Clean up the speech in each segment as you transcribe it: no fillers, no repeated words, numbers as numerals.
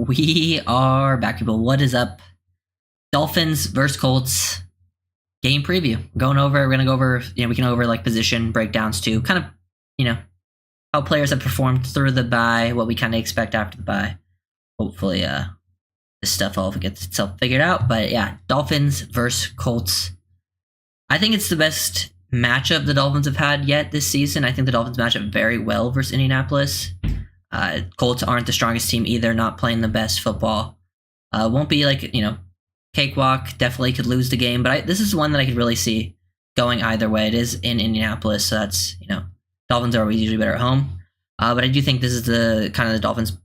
We are back, people. What is up? Dolphins versus Colts game preview. We're gonna go over, we can go over like position breakdowns too. Kind of, how players have performed through the bye, what we kind of expect after the bye. Hopefully, this stuff all gets itself figured out. But yeah, Dolphins versus Colts. I think it's the best matchup the Dolphins have had yet this season. I think the Dolphins match up very well versus Indianapolis. Colts aren't the strongest team either, not playing the best football. Won't be like, cakewalk. Definitely could lose the game, but this is one that I could really see going either way. It is in Indianapolis, so that's, Dolphins are always usually better at home. But I do think this is the kind of the Dolphins,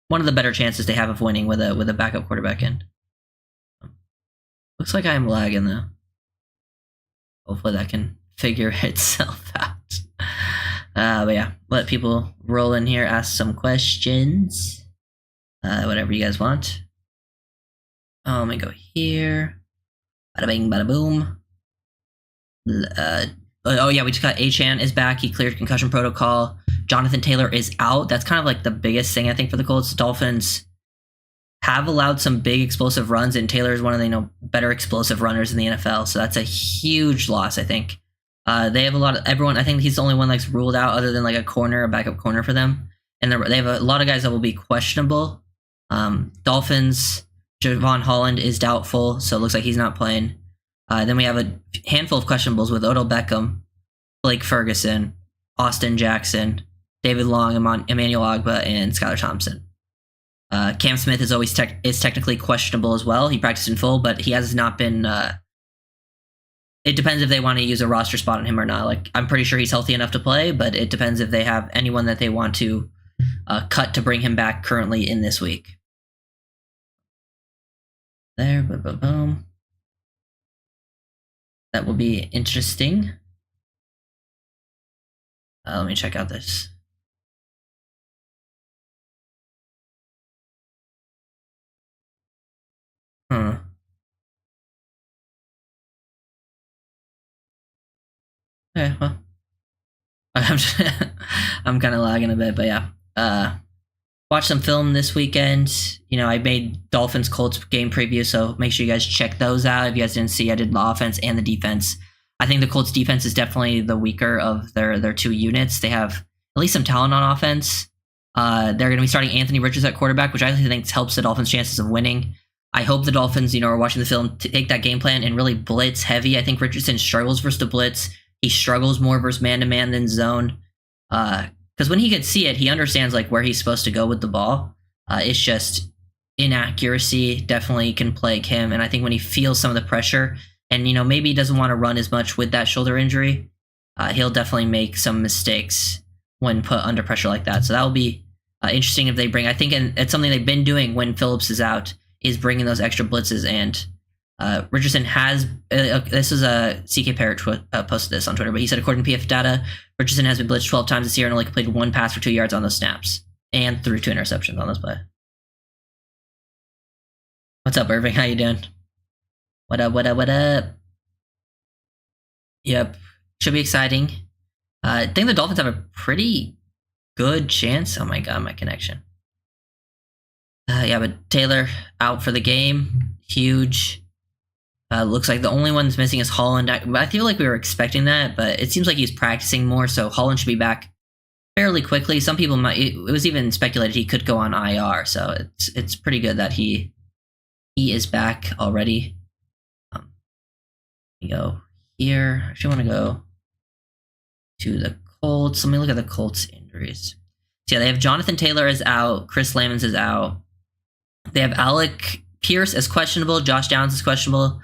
one of the better chances they have of winning with a backup quarterback in. Looks like I'm lagging though. Hopefully that can figure itself out. But yeah, let people roll in here, ask some questions. Whatever you guys want. Let me go here. Bada bing, bada boom. Oh yeah, we just got Achan is back. He cleared concussion protocol. Jonathan Taylor is out. That's kind of like the biggest thing I think for the Colts. Dolphins have allowed some big explosive runs, and Taylor is one of the better explosive runners in the NFL. So that's a huge loss, I think. They have a lot of everyone. I think he's the only one that's ruled out, other than like a backup corner for them. And they have a lot of guys that will be questionable. Dolphins, Javon Holland is doubtful, so it looks like he's not playing. Then we have a handful of questionables with Odell Beckham, Blake Ferguson, Austin Jackson, David Long, Emmanuel Ogbah, and Skylar Thompson. Cam Smith is technically questionable as well. He practiced in full, but he has not been. It depends if they want to use a roster spot on him or not. Like, I'm pretty sure he's healthy enough to play, but it depends if they have anyone that they want to cut to bring him back currently in this week. There, boom, boom, boom. That will be interesting. Let me check out this. Okay, well, I'm kind of lagging a bit, but yeah. Watch some film this weekend. I made Dolphins Colts game preview, so make sure you guys check those out. If you guys didn't see, I did the offense and the defense. I think the Colts defense is definitely the weaker of their two units. They have at least some talent on offense. They're going to be starting Anthony Richardson at quarterback, which I think helps the Dolphins' chances of winning. I hope the Dolphins, are watching the film to take that game plan and really blitz heavy. I think Richardson struggles versus the blitz. He struggles more versus man-to-man than zone. Because when he can see it, he understands like where he's supposed to go with the ball. It's just inaccuracy definitely can plague him. And I think when he feels some of the pressure and, maybe he doesn't want to run as much with that shoulder injury, he'll definitely make some mistakes when put under pressure like that. So that will be interesting if they bring, I think, and it's something they've been doing when Phillips is out, is bringing those extra blitzes. And Richardson has, this is a CK Parrott posted this on Twitter, but he said, according to PF data, Richardson has been blitzed 12 times this year and only completed one pass for 2 yards on those snaps and threw 2 interceptions on this play. What's up, Irving? How you doing? What up, what up, what up? Yep, should be exciting. I think the Dolphins have a pretty good chance. Oh my god, my connection. Yeah, but Taylor out for the game. Huge. Looks like the only one that's missing is Holland. I feel like we were expecting that, but it seems like he's practicing more, so Holland should be back fairly quickly. Some people might. It was even speculated he could go on IR, so it's pretty good that he is back already. Let me go here. I actually want to go to the Colts. Let me look at the Colts injuries. So yeah, they have Jonathan Taylor is out. Chris Lamons is out. They have Alec Pierce as questionable. Josh Downs is questionable.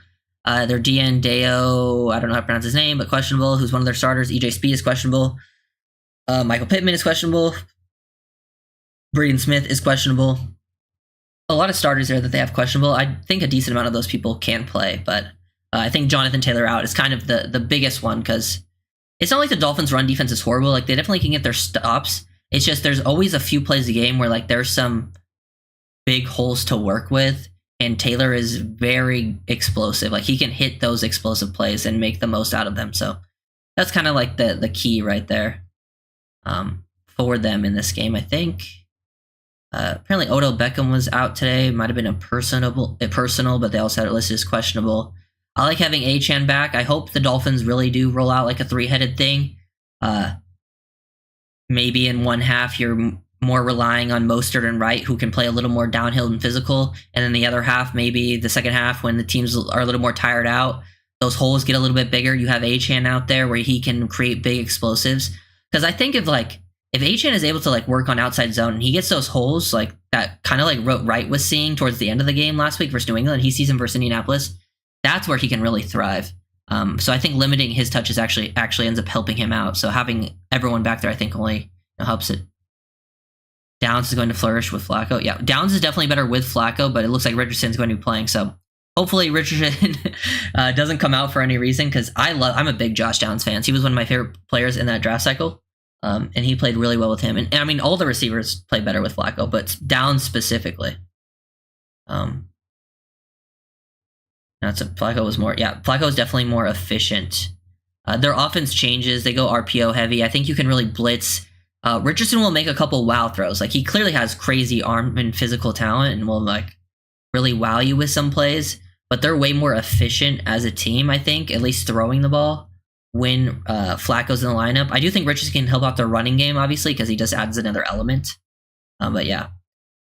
Their DN Deo, I don't know how to pronounce his name, but questionable, who's one of their starters. EJ Speed is questionable. Michael Pittman is questionable. Braden Smith is questionable. A lot of starters there that they have questionable. I think a decent amount of those people can play, but I think Jonathan Taylor out is kind of the biggest one, because it's not like the Dolphins' run defense is horrible. Like, they definitely can get their stops. It's just there's always a few plays a game where like there's some big holes to work with. And Taylor is very explosive. Like, he can hit those explosive plays and make the most out of them. So that's kind of like the key right there for them in this game, I think. Apparently Odell Beckham was out today. Might have been a personal, but they also had it listed as questionable. I like having Achane back. I hope the Dolphins really do roll out like a 3-headed thing. Maybe in one half you're more relying on Mostert and Wright, who can play a little more downhill and physical, and then the other half, maybe the second half, when the teams are a little more tired out, those holes get a little bit bigger. You have Achane out there where he can create big explosives. Because I think if Achane is able to like work on outside zone and he gets those holes like that, kind of like Wright was seeing towards the end of the game last week versus New England, he sees him versus Indianapolis. That's where he can really thrive. So I think limiting his touches actually ends up helping him out. So having everyone back there, I think, only helps it. Downs is going to flourish with Flacco. Yeah, Downs is definitely better with Flacco, but it looks like Richardson's going to be playing. So hopefully Richardson doesn't come out for any reason, because I'm a big Josh Downs fan. He was one of my favorite players in that draft cycle, and he played really well with him. And I mean, all the receivers play better with Flacco, but Downs specifically. Flacco was definitely more efficient. Their offense changes. They go RPO heavy. I think you can really blitz. Richardson will make a couple wow throws. Like, he clearly has crazy arm and physical talent and will like really wow you with some plays, but they're way more efficient as a team, I think, at least throwing the ball when Flacco's in the lineup. I do think Richardson can help out their running game, obviously, because he just adds another element. But yeah,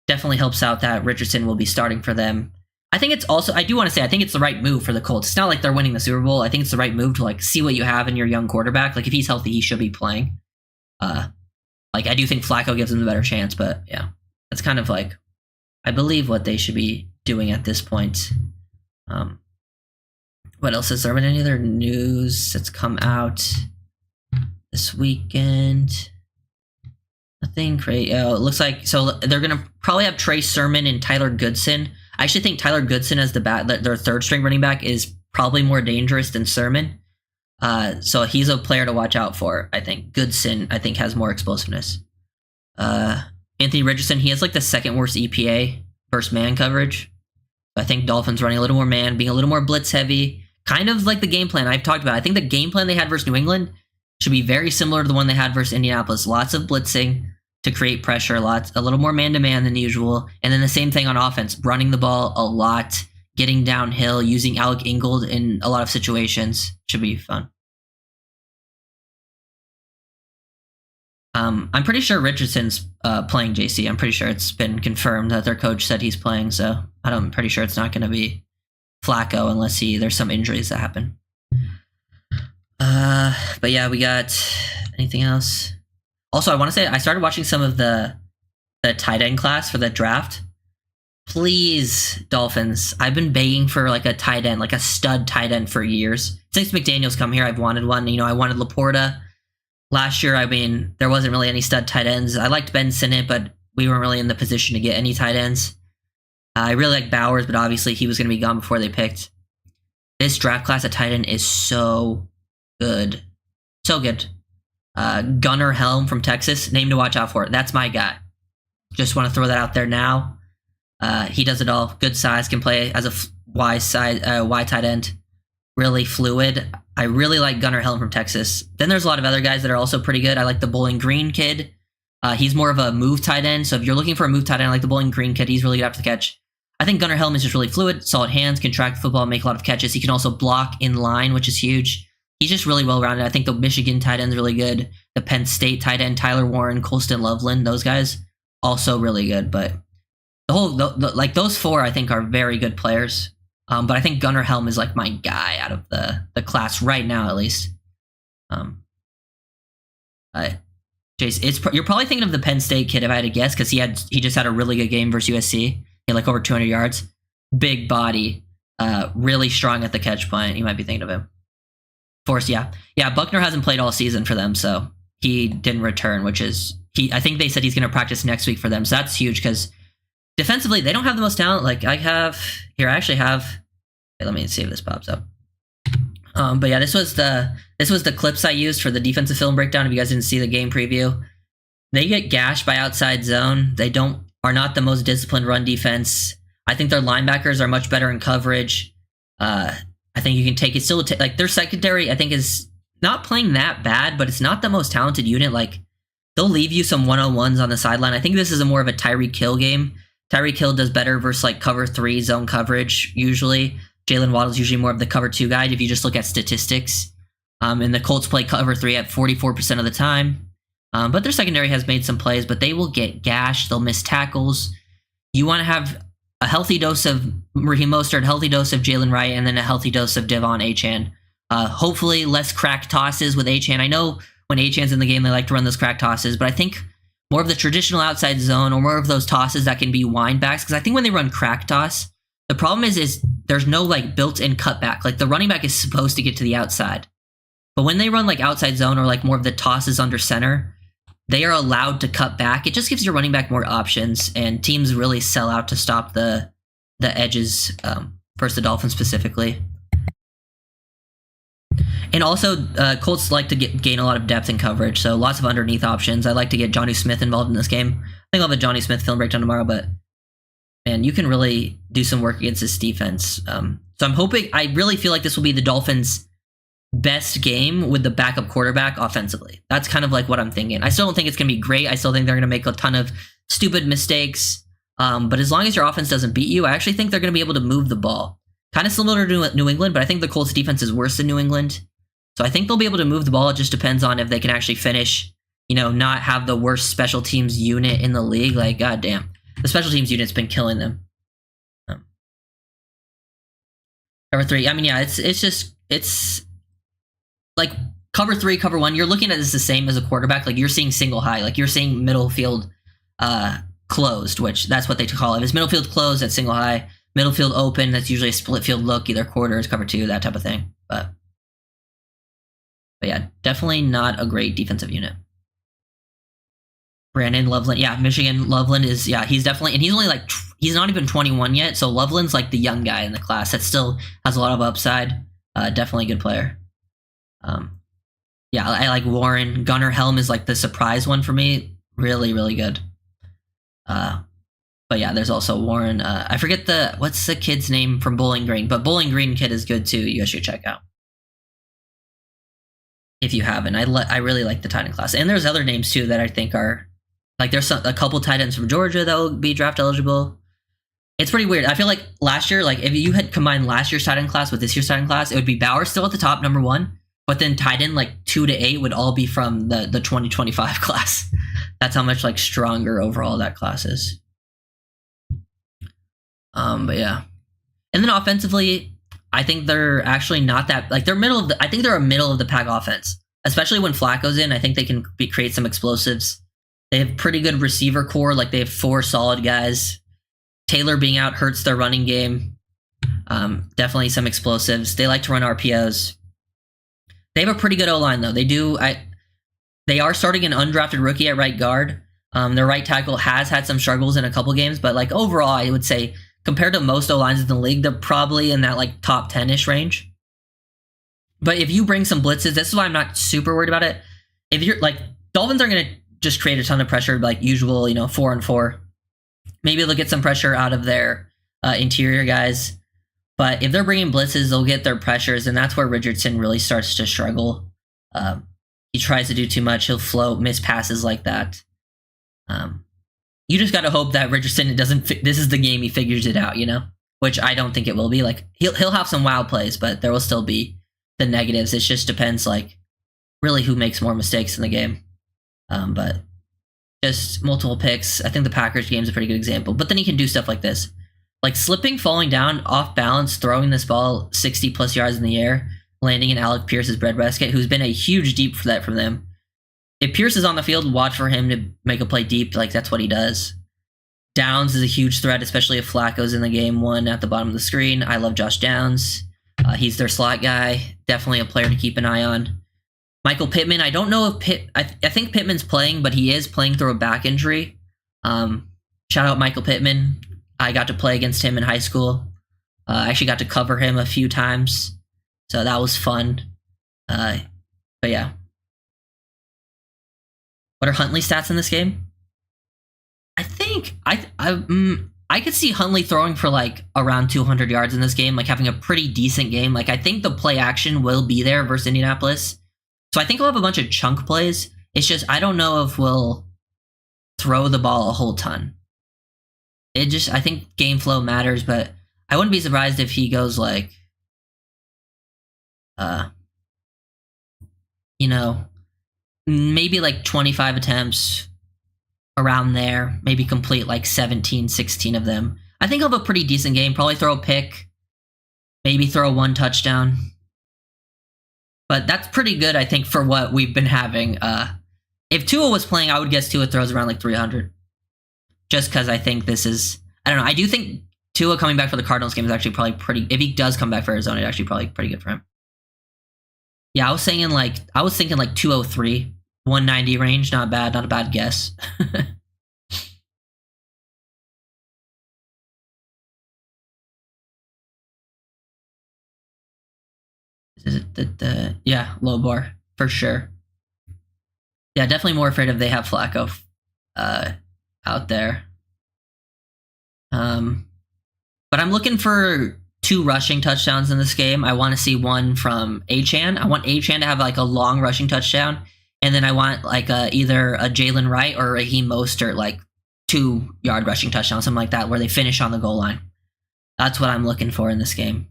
definitely helps out that Richardson will be starting for them. I think it's also, I do want to say, I think it's the right move for the Colts. It's not like they're winning the Super Bowl. I think it's the right move to like see what you have in your young quarterback. Like, if he's healthy, he should be playing. Like, I do think Flacco gives them the better chance, but yeah, that's kind of like, I believe, what they should be doing at this point. What else is there? Been any other news that's come out this weekend? Nothing great. It looks like, so they're going to probably have Trey Sermon and Tyler Goodson. I actually think Tyler Goodson as their third string running back is probably more dangerous than Sermon. So he's a player to watch out for, I think. Goodson, I think, has more explosiveness. Anthony Richardson, he has like the second worst EPA versus man coverage. I think Dolphins running a little more man, being a little more blitz heavy, kind of like the game plan I've talked about. I think the game plan they had versus New England should be very similar to the one they had versus Indianapolis. Lots of blitzing to create pressure, a little more man-to-man than usual. And then the same thing on offense, running the ball a lot, getting downhill, using Alec Ingold in a lot of situations. Should be fun. I'm pretty sure Richardson's playing, JC. I'm pretty sure it's been confirmed that their coach said he's playing, so I'm pretty sure it's not going to be Flacco unless there's some injuries that happen. But yeah, we got anything else? Also, I want to say I started watching some of the tight end class for the draft. Please, Dolphins, I've been begging for like a tight end, like a stud tight end for years. Since McDaniel's come here, I've wanted one. I wanted Laporta. Last year, I mean, there wasn't really any stud tight ends. I liked Ben Sinnott, but we weren't really in the position to get any tight ends. I really like Bowers, but obviously he was going to be gone before they picked. This draft class at tight end is so good. So good. Gunnar Helm from Texas, name to watch out for. That's my guy. Just want to throw that out there now. He does it all. Good size, can play as a Y tight end. Really fluid. I really like Gunnar Helm from Texas. Then there's a lot of other guys that are also pretty good. I like the Bowling Green kid. He's more of a move tight end. So if you're looking for a move tight end, I like the Bowling Green kid. He's really good after the catch. I think Gunnar Helm is just really fluid, solid hands, can track the football, make a lot of catches. He can also block in line, which is huge. He's just really well-rounded. I think the Michigan tight end's really good. The Penn State tight end, Tyler Warren, Colston Loveland, those guys, also really good. But those four, I think, are very good players. But I think Gunnar Helm is like my guy out of the class right now, at least. Jace, you're probably thinking of the Penn State kid if I had to guess, because he just had a really good game versus USC. He had like over 200 yards, big body, really strong at the catch point. You might be thinking of him. Forrest, yeah. Buckner hasn't played all season for them, so he didn't return, I think they said he's going to practice next week for them, so that's huge because defensively they don't have the most talent. Like let me see if this pops up. But yeah, this was the clips I used for the defensive film breakdown. If you guys didn't see the game preview, they get gashed by outside zone. They are not the most disciplined run defense. I think their linebackers are much better in coverage. I think you can take it still. Like their secondary, I think is not playing that bad, but it's not the most talented unit. Like they'll leave you some one-on-ones on the sideline. I think this is more of a Tyreek Hill game. Tyreek Hill does better versus like cover 3 zone coverage usually. Jalen Waddle's usually more of the cover 2 guy if you just look at statistics. And the Colts play cover 3 at 44% of the time. But their secondary has made some plays, but they will get gashed. They'll miss tackles. You want to have a healthy dose of Raheem Mostert, a healthy dose of Jalen Wright, and then a healthy dose of Devon Achane. Hopefully less crack tosses with Achane. I know when Achane's in the game, they like to run those crack tosses, but I think more of the traditional outside zone or more of those tosses that can be wind backs, because I think when they run crack toss, the problem is there's no like built-in cutback. Like the running back is supposed to get to the outside. But when they run like outside zone or like more of the tosses under center, they are allowed to cut back. It just gives your running back more options, and teams really sell out to stop the edges versus the Dolphins specifically. And also, Colts like to gain a lot of depth in coverage, so lots of underneath options. I like to get Jonnu Smith involved in this game. I think I'll have a Jonnu Smith film breakdown tomorrow, but man, you can really do some work against this defense. So I'm hoping, I really feel like this will be the Dolphins' best game with the backup quarterback offensively. That's kind of like what I'm thinking. I still don't think it's going to be great. I still think they're going to make a ton of stupid mistakes. But as long as your offense doesn't beat you, I actually think they're going to be able to move the ball. Kind of similar to New England, but I think the Colts defense is worse than New England. So I think they'll be able to move the ball. It just depends on if they can actually finish, not have the worst special teams unit in the league. Like, goddamn, the special teams unit's been killing them. Cover 3. I mean, yeah, it's like cover 3, cover 1. You're looking at this the same as a quarterback. Like you're seeing single high. Like you're seeing middle field closed, which that's what they call it. If it's middle field closed, that's single high. Middle field open, that's usually a split field look, either quarters, cover 2, that type of thing. But yeah, definitely not a great defensive unit. Brandon Loveland, yeah, Michigan Loveland is, yeah, he's definitely, and he's only like, he's not even 21 yet, so Loveland's like the young guy in the class that still has a lot of upside. Definitely a good player. Yeah, I like Warren. Gunnar Helm is like the surprise one for me. Really, really good. But yeah, there's also Warren. I forget what's the kid's name from Bowling Green, but Bowling Green kid is good too. You guys should check out if you haven't. I really like the tight end class, and there's other names too that I think are like there's a couple tight ends from Georgia that will be draft eligible. It's pretty weird. I feel like last year, like if you had combined last year's tight end class with this year's tight end class, it would be Bauer still at the top, number 1. But then tight end like 2 to 8 would all be from the 2025 class. That's how much like stronger overall that class is. But yeah. And then offensively, I think they're actually not that like I think they're a middle of the pack offense. Especially when Flacco's in, I think they can create some explosives. They have pretty good receiver core, like they have 4 solid guys. Taylor being out hurts their running game. Definitely some explosives. They like to run RPOs. They have a pretty good O-line, though. They are starting an undrafted rookie at right guard. Their right tackle has had some struggles in a couple games, but like overall, I would say compared to most O-lines in the league, they're probably in that like top 10-ish range. But if you bring some blitzes, this is why I'm not super worried about it. If you're like, Dolphins are going to just create a ton of pressure, like usual, 4-4. Maybe they'll get some pressure out of their interior guys. But if they're bringing blitzes, they'll get their pressures, and that's where Richardson really starts to struggle. He tries to do too much. He'll float, miss passes like that. You just got to hope that Richardson this is the game he figures it out, which I don't think it will be. Like he'll have some wild plays, but there will still be the negatives. It just depends, like really who makes more mistakes in the game. But just multiple picks. I think the Packers game is a pretty good example. But then he can do stuff like this. Like slipping, falling down, off balance, throwing this ball 60 plus yards in the air, landing in Alec Pierce's breadbasket, who's been a huge deep threat for them. If Pierce is on the field, watch for him to make a play deep. Like that's what he does. Downs is a huge threat, especially if Flacco's in the game. 1 at the bottom of the screen. I love Josh Downs. He's their slot guy. Definitely a player to keep an eye on. Michael Pittman. I don't know if I think Pittman's playing, but he is playing through a back injury. Shout out Michael Pittman. I got to play against him in high school. I actually got to cover him a few times, so that was fun. But yeah. What are Huntley's stats in this game? I think I could see Huntley throwing for like around 200 yards in this game, like having a pretty decent game. Like I think the play action will be there versus Indianapolis. So I think he'll have a bunch of chunk plays. It's just I don't know if we'll throw the ball a whole ton. I think game flow matters, but I wouldn't be surprised if he goes like, maybe like 25 attempts around there, maybe complete like 17, 16 of them. I think he'll have a pretty decent game, probably throw a pick, maybe throw one touchdown. But that's pretty good, I think, for what we've been having. If Tua was playing, I would guess Tua throws around like 300. Just because I think this is, I don't know, I do think Tua coming back for the Cardinals game is actually probably pretty, if he does come back for Arizona, it's actually probably pretty good for him. Yeah, I was thinking like 203, 190 range, not bad, not a bad guess. Is it the yeah, low bar for sure. Yeah, definitely more afraid if they have Flacco out there. But I'm looking for 2 rushing touchdowns in this game. I want to see one from Achane. I want Achane to have like a long rushing touchdown, and then I want like either a Jalen Wright or Raheem Mostert like 2-yard rushing touchdown, something like that, where they finish on the goal line. That's what I'm looking for in this game.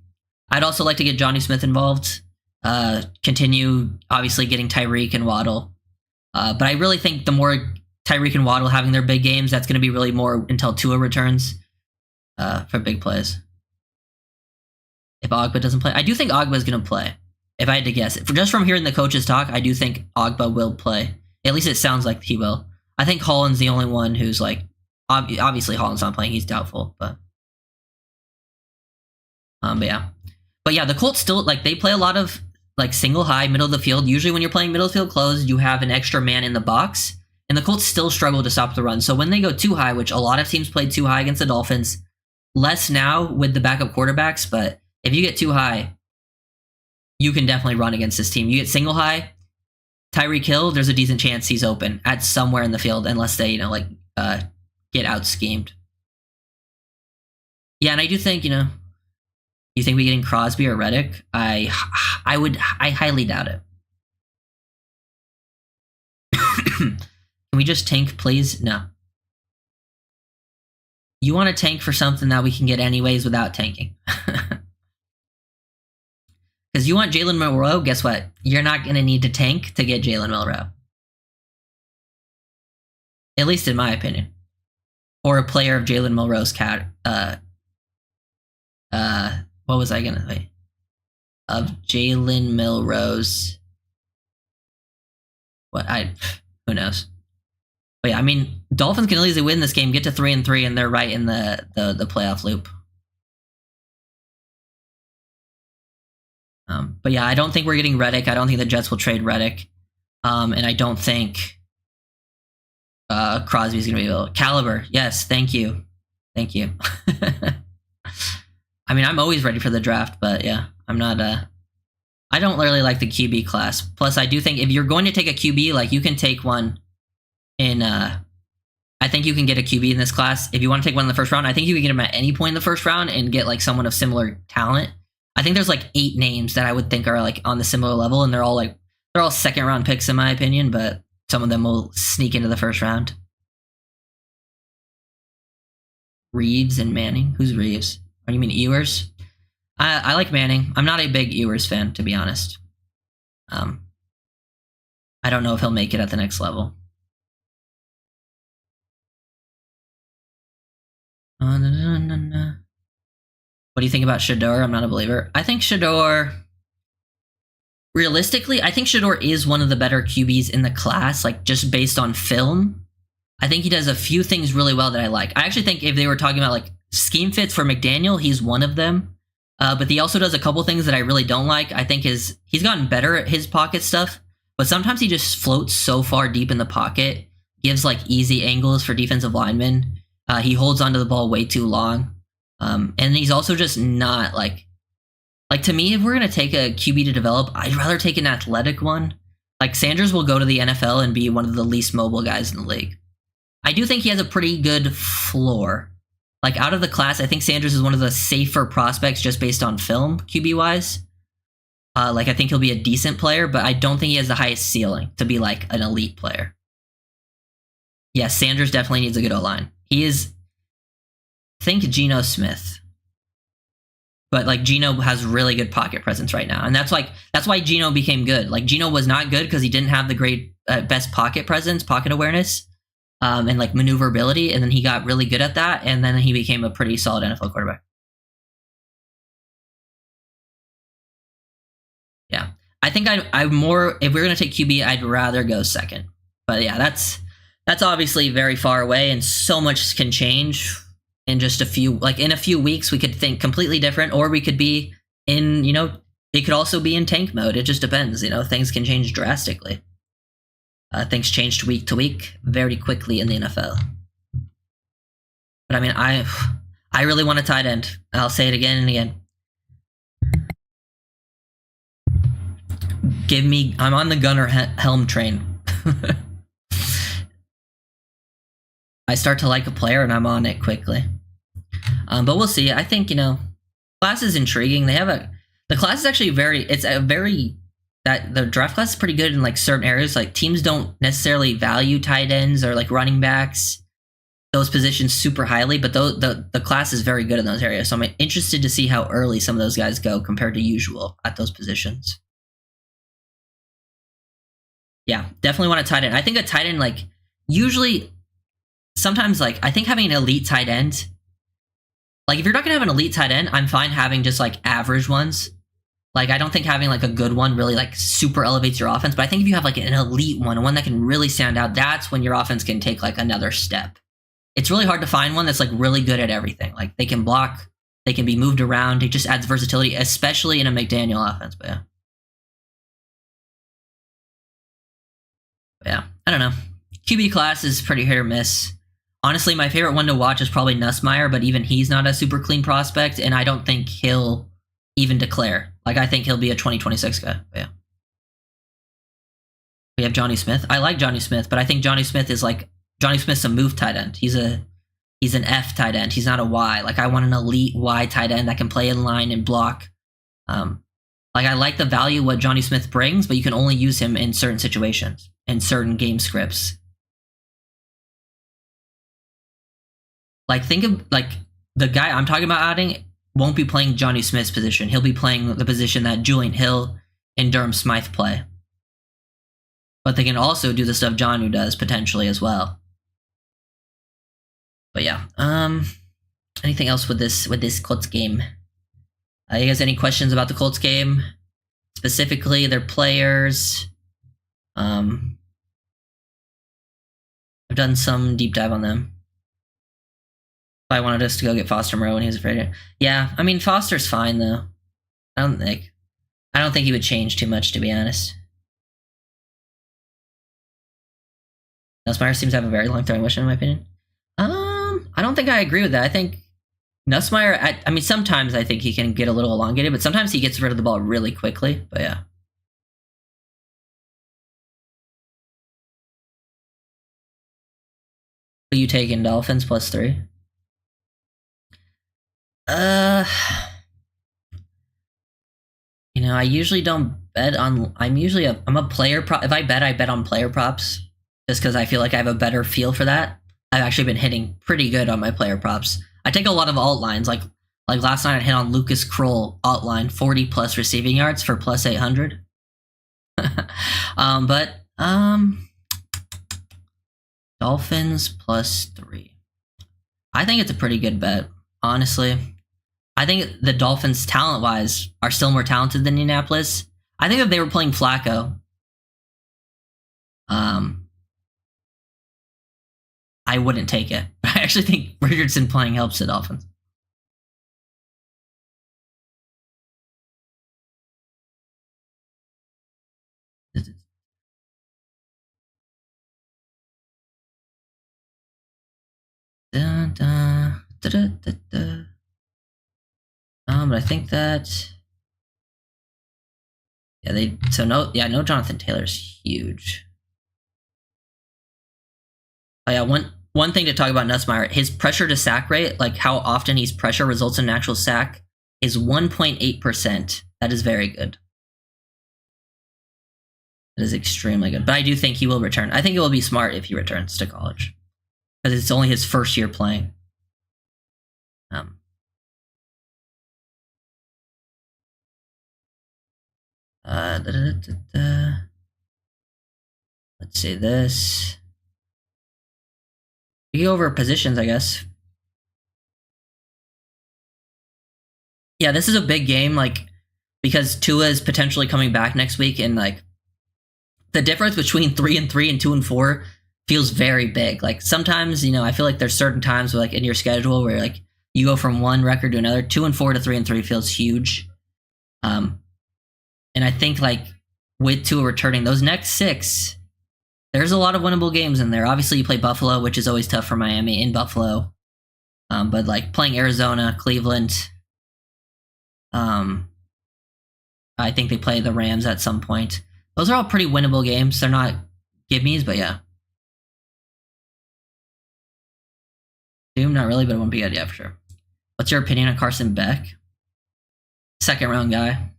I'd also like to get Johnny Smith involved. Continue obviously getting Tyreek and Waddle. But I really think the more Tyreek and Waddle having their big games, that's going to be really more until Tua returns for big plays. If Ogba doesn't play, I do think Ogba is going to play. If I had to guess, just from hearing the coaches talk, I do think Ogba will play. At least it sounds like he will. I think Holland's the only one who's like, obviously Holland's not playing. He's doubtful, but yeah. But yeah, the Colts still, like, they play a lot of like single high, middle of the field. Usually when you're playing middle of the field closed, you have an extra man in the box, and the Colts still struggle to stop the run. So when they go too high, which a lot of teams played too high against the Dolphins, less now with the backup quarterbacks, but if you get too high, you can definitely run against this team. You get single high, Tyreek Hill, there's a decent chance he's open at somewhere in the field, unless they, get out schemed. Yeah, and I do think, you think we getting Crosby or Reddick? I highly doubt it. Can we just tank, please? No. You want to tank for something that we can get anyways without tanking. Because you want Jalen Milroe, guess what? You're not going to need to tank to get Jalen Milroe. At least in my opinion. Or a player of Jalen Milroe's what was I going to say? Of Jalen Milroe's... Who knows? But yeah, I mean, Dolphins can easily win this game, get to 3-3, and they're right in the playoff loop. But yeah, I don't think we're getting Reddick. I don't think the Jets will trade Reddick. And I don't think Crosby's going to be able... Caliber, yes, thank you. Thank you. I mean, I'm always ready for the draft, but yeah, I'm not... I don't really like the QB class. Plus, I do think if you're going to take a QB, like, you can take one in... I think you can get a QB in this class. If you want to take one in the first round, I think you can get him at any point in the first round and get, like, someone of similar talent. I think there's, like, 8 names that I would think are, like, on the similar level, and they're all second-round picks in my opinion, but some of them will sneak into the first round. Reeves and Manning? Who's Reeves? Oh, you mean Ewers? I like Manning. I'm not a big Ewers fan, to be honest. I don't know if he'll make it at the next level. What do you think about Shador? I'm not a believer. I think Shador... Realistically, I think Shador is one of the better QBs in the class, like, just based on film. I think he does a few things really well that I like. I actually think if they were talking about, like, scheme fits for McDaniel, he's one of them. But he also does a couple things that I really don't like. I think he's gotten better at his pocket stuff, but sometimes he just floats so far deep in the pocket, gives, like, easy angles for defensive linemen. He holds onto the ball way too long. And he's also just not, like, to me, if we're going to take a QB to develop, I'd rather take an athletic one. Like, Sanders will go to the NFL and be one of the least mobile guys in the league. I do think he has a pretty good floor. Like, out of the class, I think Sanders is one of the safer prospects just based on film, QB-wise. Like I think he'll be a decent player, but I don't think he has the highest ceiling to be like an elite player. Yeah, Sanders definitely needs a good O-line. He is, think Geno Smith. But like Geno has really good pocket presence right now, and that's why Geno became good. Like Geno was not good because he didn't have the great best pocket presence, pocket awareness, and like maneuverability, and then he got really good at that, and then he became a pretty solid NFL quarterback. Yeah, I think I'm more, if we're gonna take QB, I'd rather go second. But yeah, that's obviously very far away, and so much can change in just a few weeks. We could think completely different, or we could be in, it could also be in tank mode. It just depends, things can change drastically. Things change week to week very quickly in the NFL. But I mean, I really want a tight end. I'll say it again and again. I'm on the Gunnar Helm train. I start to like a player and I'm on it quickly. But we'll see. I think, class is intriguing. The class is actually the draft class is pretty good in like certain areas. Like teams don't necessarily value tight ends or like running backs, those positions super highly, but the class is very good in those areas. So I'm interested to see how early some of those guys go compared to usual at those positions. Yeah, definitely want a tight end. I think a tight end, like usually, sometimes like I think having an elite tight end, like if you're not gonna have an elite tight end, I'm fine having just like average ones. Like I don't think having like a good one really like super elevates your offense, but I think if you have like an elite one that can really stand out, that's when your offense can take like another step. It's really hard to find one that's like really good at everything. Like they can block, they can be moved around. It just adds versatility, especially in a McDaniel offense. But yeah, I don't know. QB class is pretty hit or miss. Honestly, my favorite one to watch is probably Nussmeier, but even he's not a super clean prospect, and I don't think he'll even declare. Like, I think he'll be a 2026 guy. But yeah. We have Johnny Smith. I like Johnny Smith, but I think Johnny Smith's a move tight end. He's an F tight end. He's not a Y. Like, I want an elite Y tight end that can play in line and block. I like the value what Johnny Smith brings, but you can only use him in certain situations, in certain game scripts. Like, think of, like, the guy I'm talking about adding won't be playing Johnny Smith's position. He'll be playing the position that Julian Hill and Durham Smythe play. But they can also do the stuff Jonnu does, potentially, as well. But yeah, anything else with this Colts game? You guys any questions about the Colts game? Specifically, their players? I've done some deep dive on them. I wanted us to go get Foster Moreau when he was afraid of it. Yeah, I mean, Foster's fine, though. I don't think he would change too much, to be honest. Nussmeier seems to have a very long throwing motion, in my opinion. I don't think I agree with that. I think Nussmeier, I mean, sometimes I think he can get a little elongated, but sometimes he gets rid of the ball really quickly. But yeah. Who you taking? Dolphins +3? I usually don't bet on. I'm a player prop. If I bet on player props, just because I feel like I have a better feel for that. I've actually been hitting pretty good on my player props. I take a lot of alt lines. Like last night I hit on Lucas Kroll alt line, 40+ receiving yards for +800. Dolphins +3. I think it's a pretty good bet, honestly. I think the Dolphins, talent-wise, are still more talented than Indianapolis. I think if they were playing Flacco, I wouldn't take it. I actually think Richardson playing helps the Dolphins. But I think that no Jonathan Taylor's huge. Oh yeah, one thing to talk about Nussmeier, his pressure to sack rate, like how often he's pressure results in an actual sack, is 1.8%. That is very good. That is extremely good. But I do think he will return. I think it will be smart if he returns to college. Because it's only his first year playing. Let's say this. We go over positions, I guess. Yeah, this is a big game, like, because Tua is potentially coming back next week, and like the difference between 3-3 and 2-4 feels very big. Like sometimes, I feel like there's certain times where, like, in your schedule where like you go from one record to another. 2-4 to 3-3 feels huge. And I think like with Tua returning, those next 6, there's a lot of winnable games in there. Obviously, you play Buffalo, which is always tough for Miami in Buffalo. But like playing Arizona, Cleveland. I think they play the Rams at some point. Those are all pretty winnable games. They're not gimmies, but yeah. Doom, not really, but it won't be good. Yeah, for sure. What's your opinion on Carson Beck? Second round guy.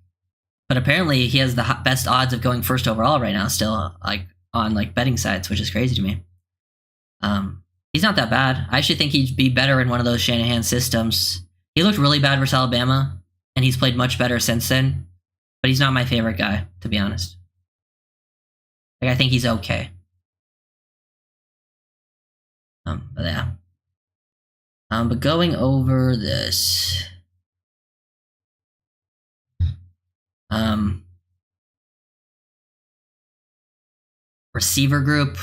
But apparently he has the best odds of going first overall right now still, like on like betting sites, which is crazy to me. He's not that bad. I actually think he'd be better in one of those Shanahan systems. He looked really bad versus Alabama, and he's played much better since then. But he's not my favorite guy, to be honest. Like, I think he's okay. But yeah. But going over this. Receiver group.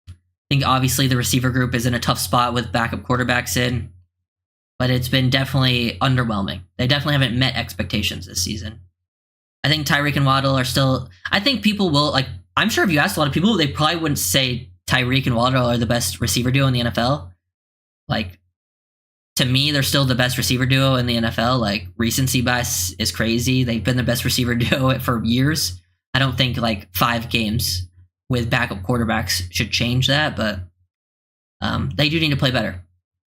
I think obviously the receiver group is in a tough spot with backup quarterbacks in, but it's been definitely underwhelming. They definitely haven't met expectations this season. I think Tyreek and Waddle are still, I think people will, like, I'm sure if you asked a lot of people, they probably wouldn't say Tyreek and Waddle are the best receiver duo in the NFL. Like, to me, they're still the best receiver duo in the NFL. Like, recency bias is crazy. They've been the best receiver duo for years. I don't think, like, 5 games with backup quarterbacks should change that, but they do need to play better,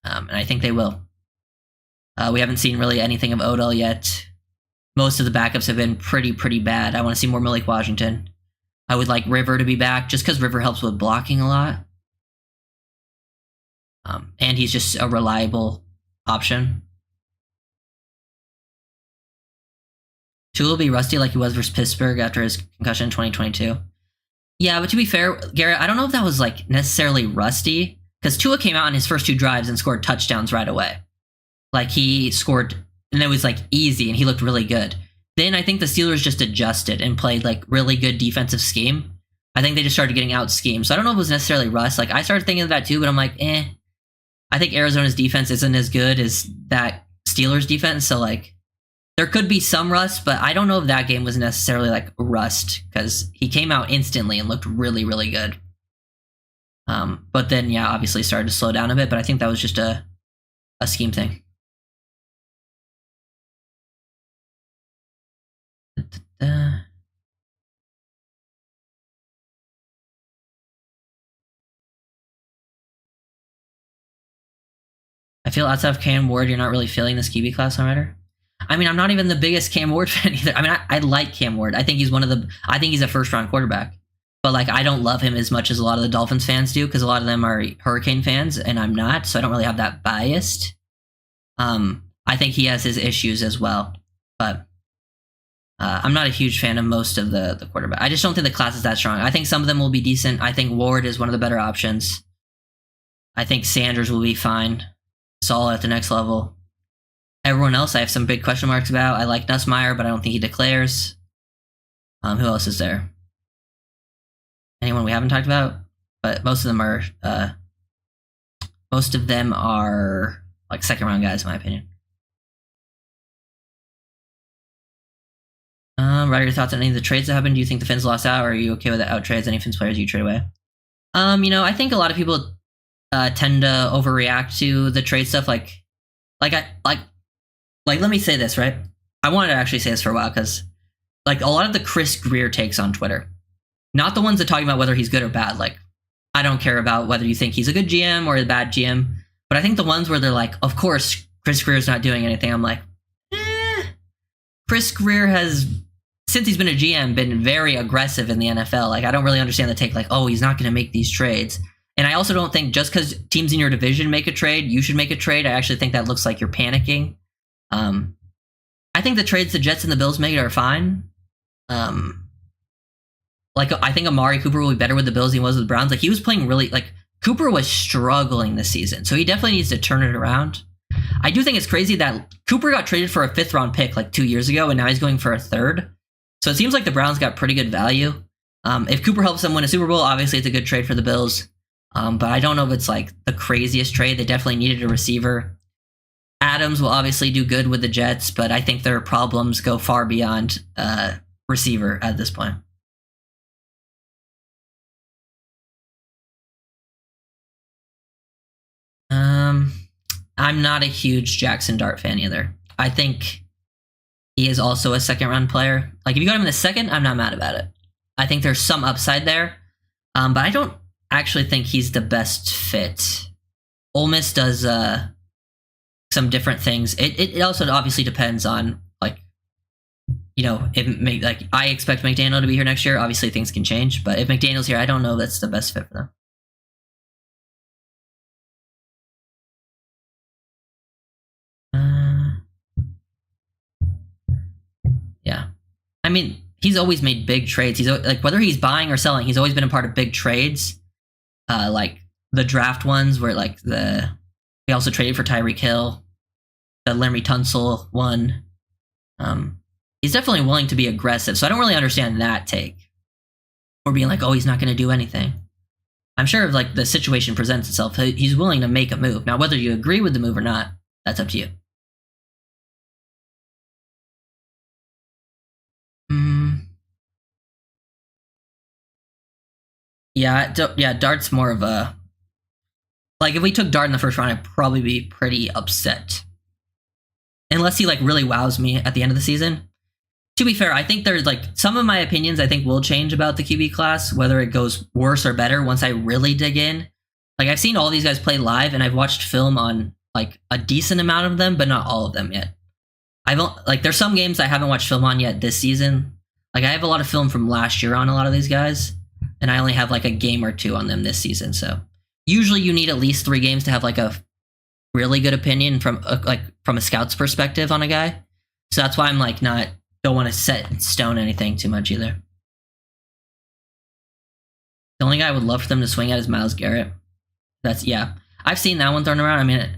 and I think they will. We haven't seen really anything of Odell yet. Most of the backups have been pretty bad. I want to see more Malik Washington. I would like River to be back, just because River helps with blocking a lot. And he's just a reliable option. Tua will be rusty like he was versus Pittsburgh after his concussion in 2022. Yeah, but to be fair, Garrett, I don't know if that was like necessarily rusty, because Tua came out in his first 2 drives and scored touchdowns right away. Like, he scored, and it was like easy, and he looked really good. Then I think the Steelers just adjusted and played like really good defensive scheme. I think they just started getting out schemed. So I don't know if it was necessarily rust. Like, I started thinking of that too, but I'm like, I think Arizona's defense isn't as good as that Steelers defense. So like, there could be some rust, but I don't know if that game was necessarily like rust, because he came out instantly and looked really good. But then, yeah, obviously started to slow down a bit, but I think that was just a scheme thing. I feel outside of Cam Ward, you're not really feeling this QB class on Rider. I mean, I'm not even the biggest Cam Ward fan either. I mean, I like Cam Ward. I think he's I think he's a first-round quarterback. But, like, I don't love him as much as a lot of the Dolphins fans do, because a lot of them are Hurricane fans, and I'm not, so I don't really have that biased. I think he has his issues as well. But I'm not a huge fan of most of the quarterback. I just don't think the class is that strong. I think some of them will be decent. I think Ward is one of the better options. I think Sanders will be fine. Solid at the next level. Everyone else I have some big question marks about. I like Nussmeier, but I don't think he declares. Who else is there? Anyone we haven't talked about? But most of them are like second round guys, in my opinion. Ryder, your thoughts on any of the trades that happened? Do you think the Finns lost out, or are you okay with the out trades? Any Finns players you trade away? I think a lot of people tend to overreact to the trade stuff. Like let me say this, right? I wanted to actually say this for a while, because like a lot of the Chris Greer takes on Twitter, not the ones that talk about whether he's good or bad. Like, I don't care about whether you think he's a good GM or a bad GM, but I think the ones where they're like, of course, Chris Greer's not doing anything. I'm like, Chris Greer has since he's been a GM, been very aggressive in the NFL. Like, I don't really understand the take, like, oh, he's not going to make these trades. And I also don't think just because teams in your division make a trade, you should make a trade. I actually think that looks like you're panicking. I think the trades the Jets and the Bills made are fine. Like, I think Amari Cooper will be better with the Bills than he was with the Browns. Like, he was playing really, like, Cooper was struggling this season, so he definitely needs to turn it around. I do think it's crazy that Cooper got traded for a 5th round pick like 2 years ago, and now he's going for a 3rd. So it seems like the Browns got pretty good value. If Cooper helps them win a Super Bowl, obviously it's a good trade for the Bills. But I don't know if it's like the craziest trade. They definitely needed a receiver. Adams will obviously do good with the Jets, but I think their problems go far beyond receiver at this point. I'm not a huge Jackson Dart fan either. I think he is also a 2nd round player. Like, if you got him in the 2nd, I'm not mad about it. I think there's some upside there, but I don't actually think he's the best fit. Ole Miss does some different things. It also obviously depends on, like, you know, if like, I expect McDaniel to be here next year. Obviously things can change, but if McDaniel's here, I don't know if that's the best fit for them. Yeah. I mean, he's always made big trades. He's like, whether he's buying or selling, he's always been a part of big trades. Like the draft ones where like we also traded for Tyreek Hill, the Laremy Tunsil one. He's definitely willing to be aggressive. So I don't really understand that take. Or being like, oh, he's not going to do anything. I'm sure if like the situation presents itself, he's willing to make a move. Now, whether you agree with the move or not, that's up to you. Yeah, Dart's more of a... Like, if we took Dart in the 1st round, I'd probably be pretty upset. Unless he, like, really wows me at the end of the season. To be fair, I think there's, like, some of my opinions I think will change about the QB class, whether it goes worse or better once I really dig in. Like, I've seen all these guys play live, and I've watched film on, like, a decent amount of them, but not all of them yet. There's some games I haven't watched film on yet this season. Like, I have a lot of film from last year on a lot of these guys, and I only have like a game or 2 on them this season. So usually you need at least 3 games to have like a really good opinion from a scout's perspective on a guy. So that's why I'm like don't want to set in stone anything too much either. The only guy I would love for them to swing at is Myles Garrett. I've seen that one thrown around. I mean,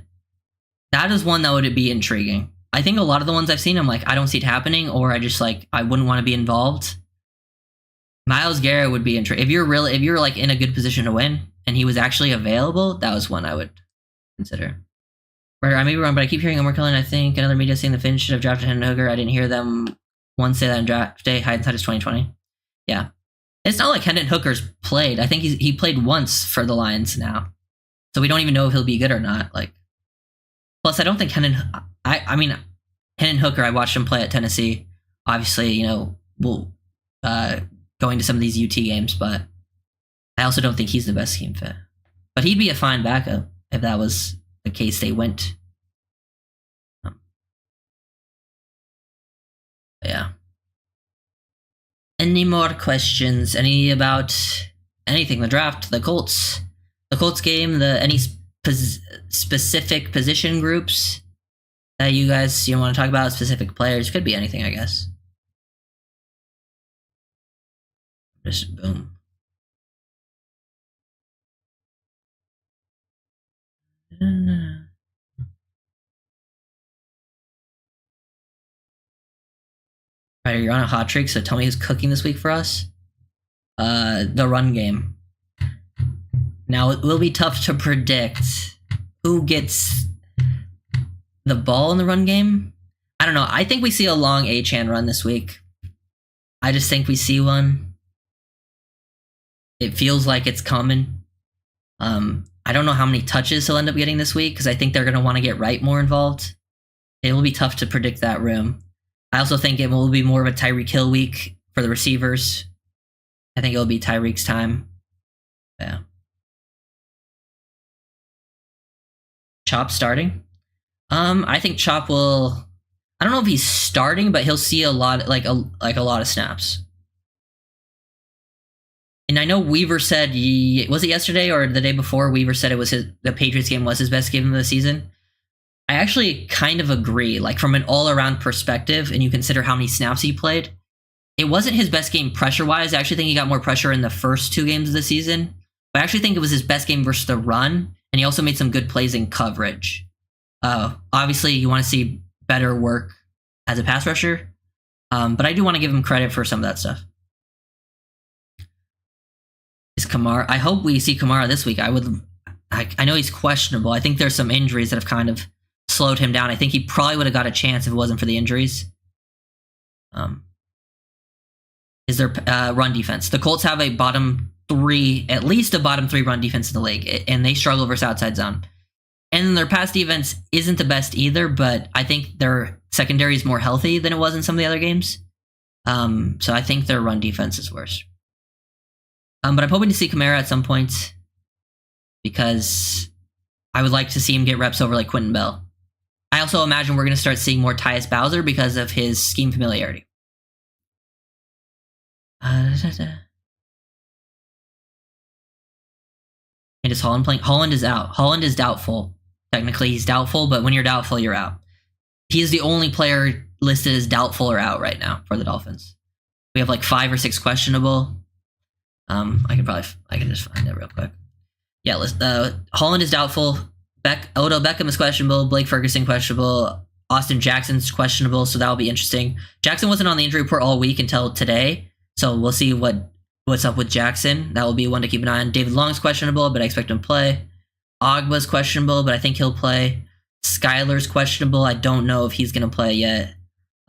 that is one that would be intriguing. I think a lot of the ones I've seen, I'm like, I don't see it happening, or I just like, I wouldn't want to be involved. Myles Garrett would be intriguing. If you're like in a good position to win and he was actually available, that was one I would consider. Or I may be wrong, but I keep hearing Omar Cullen. I think another media saying the Finns should have drafted Hendon Hooker. I didn't hear them once say that in draft day. Hindsight is 2020. Yeah, it's not like Hendon Hooker's played. I think he played once for the Lions now, so we don't even know if he'll be good or not. Like, plus I don't think Hendon. I mean, Hendon Hooker. I watched him play at Tennessee. Obviously, you know, we'll going to some of these UT games, but I also don't think he's the best scheme fit. But he'd be a fine backup if that was the case they went. Yeah. Any more questions? Any about anything? The draft, the Colts game, any specific position groups that you guys want to talk about? Specific players, could be anything, I guess. Just boom. Alright, you're on a hot streak, so tell me who's cooking this week for us. The run game. Now, it will be tough to predict who gets the ball in the run game. I don't know. I think we see a long Achane run this week. I just think we see one. It feels like it's coming. I don't know how many touches he'll end up getting this week because I think they're going to want to get Wright more involved. It will be tough to predict that room. I also think it will be more of a Tyreek Hill week for the receivers. I think it'll be Tyreek's time. Yeah. Chop starting? I think Chop will... I don't know if he's starting, but he'll see a lot, like a lot of snaps. And I know Weaver said, was it yesterday or the day before? Weaver said it was the Patriots game was his best game of the season. I actually kind of agree. Like from an all-around perspective, and you consider how many snaps he played, it wasn't his best game pressure-wise. I actually think he got more pressure in the first 2 games of the season. But I actually think it was his best game versus the run, and he also made some good plays in coverage. Obviously, you want to see better work as a pass rusher, but I do want to give him credit for some of that stuff. Is Kamara? I hope we see Kamara this week. I know he's questionable. I think there's some injuries that have kind of slowed him down. I think he probably would have got a chance if it wasn't for the injuries. Is their run defense? The Colts have a bottom 3, at least a bottom 3 run defense in the league, and they struggle versus outside zone. And their pass defense isn't the best either, but I think their secondary is more healthy than it was in some of the other games. So I think their run defense is worse. But I'm hoping to see Kamara at some point because I would like to see him get reps over like Quentin Bell. I also imagine we're going to start seeing more Tyus Bowser because of his scheme familiarity. And is Holland playing? Holland is out. Holland is doubtful. Technically, he's doubtful, but when you're doubtful, you're out. He is the only player listed as doubtful or out right now for the Dolphins. We have like 5 or 6 questionable. I can just find it real quick. Yeah, Holland is doubtful. Odell Beckham is questionable. Blake Ferguson questionable. Austin Jackson's questionable, so that'll be interesting. Jackson wasn't on the injury report all week until today, so we'll see what's up with Jackson. That will be one to keep an eye on. David Long's questionable, but I expect him to play. Ogba's questionable, but I think he'll play. Skyler's questionable. I don't know if he's going to play yet.